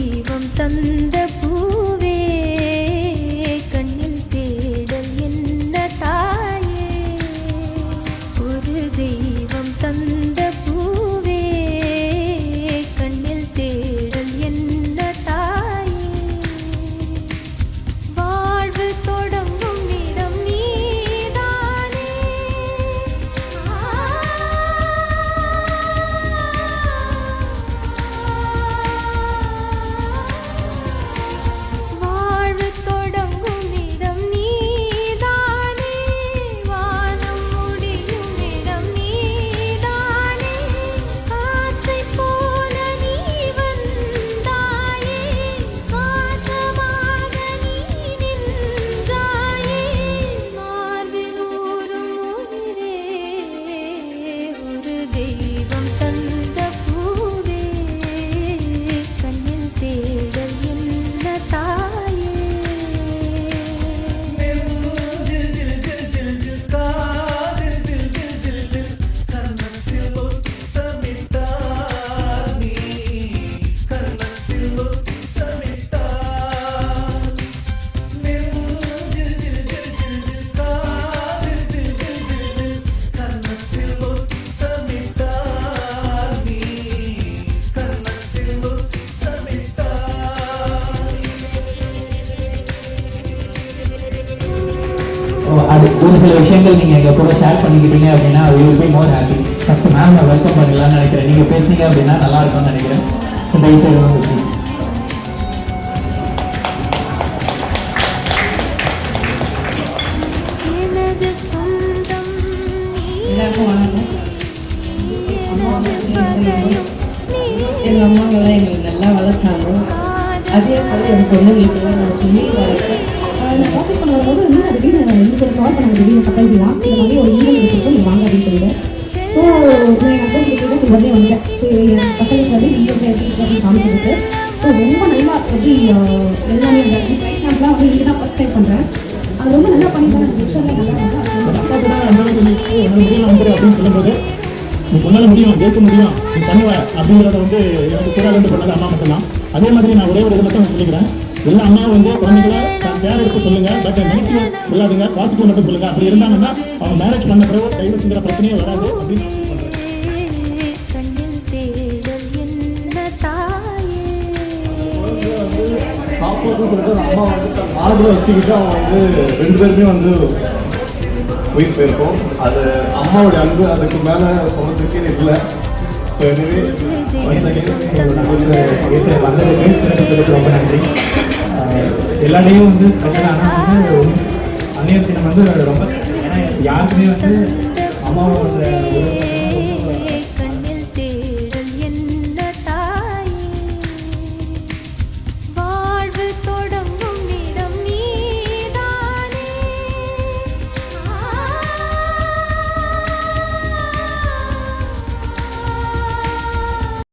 தெய்வம் தந்த பூவே கண்ணில் தேடல் என்ன தாயே ஒரு தெய்வம் தந்த பூவே கண்ணில் தேடல் என்ன தாயே வாழ்வு தொடங்கும் இடம் நீதானே வாழ்வு தொடங்கும் இடம் நீதானே வானம் முடியும் இடம் நீதானே காற்றை போல நீ வந்தாயே சுவாசமாக நீ நின்றாயே மார்பில் ஊறும் உயிரே ஒரு தெய்வம் தந்த பூவே கண்ணில் தேடல் என்ன தாயே அது ஒரு சில விஷயங்கள் நீங்கள் எங்கள் கூட ஷேர் பண்ணிக்கிட்டீங்க அப்படின்னா we will be more happy. First ma'am நான் வெல்கம் பண்ணலாம்னு நினைக்கிறேன். நீங்கள் பேசுனீங்க அப்படின்னா நல்லா இருக்கும்னு நினைக்கிறேன். தயவுசெய்து வந்து ப்ளீஸ். எனது சொந்தம் எல்லாருக்கும் வணக்கம். பகையும் எங்கள் அம்மாவெல்லாம் எங்களுக்கு நல்லா வளர்த்தாங்க. அதே போல் என் பொண்ணுங்களுக்கெல்லாம் நான் சொல்லி வளர்த்தேன். ப்ராசஸ் பண்ண வரும்போது இன்னும் அது திடீர்னு இதுக்கு கால் பண்ண திடீர்னு சர்ப்ரைஸ் தான் இந்த மாதிரி ஒரு ஈவெண்ட் இருக்குது நீங்கள் வாங்க அப்படின்னு சொல்லிட்டேன். ஸோ நான் என் ஹஸ்பண்ட் கிட்ட தான் உடனே வந்துட்டேன். ஸோ என் பசங்களுக்கு வந்து ஈவெண்ட் எப்படி காமிச்சிருக்கு. ஸோ ரொம்ப நல்லா எப்படி எல்லாமே அந்த எக்ஸாம்லாம் வந்து இங்கே தான் ஃபஸ்ட் டைம் பண்ணுறேன். அது ரொம்ப நல்லா பண்ணிட்டேன். பிக்சர்லாம் நல்லா அப்படின்னு சொல்லும்போது நீ உன்னால முடியும், ஜெயிக்க முடியும், நீ பண்ணுவ அப்படிங்கிறத வந்து எனக்கு கூட வந்து பண்ணது அம்மா மட்டும்தான். அதே மாதிரி நான் ஒரே ஒரு இதை மட்டும் சொல்லிக்கிறேன். எல்லா அம்மாவும் வந்து குழந்தைங்கள கேர் எடுத்து சொல்லுங்க, பட் நெகட்டிவ் சொல்லாதுங்க, பாசிட்டிவ் மட்டும் சொல்லுங்க. அப்படி இருந்தாங்கன்னா அவங்க மேரேஜ் பண்ண பிறகு டைவர்ஸுங்கிற பிரச்சனையே வராது அப்படின்னு கண்ணில் தேடல் என்ன தாயே சாப்பிட்றதுன்னு சொல்லிட்டு அம்மா வந்து மார்பில் வச்சுக்கிட்டு அவங்க வந்து 2 பேருமே வந்து உயிர் போயிருக்கோம். அது அம்மாவுடைய அன்பு அதுக்கு மேலே சொல்றதுக்கே இல்லை. ஸோ எனவே வந்ததுக்கு ரொம்ப நன்றி. எல்லாரையும் வந்து ஸ்பெஷலாக ஆனால் வந்து அன்னைய தினம் வந்து ரொம்ப, ஏன்னா யாருக்குமே வந்து அம்மாவோட ஒரு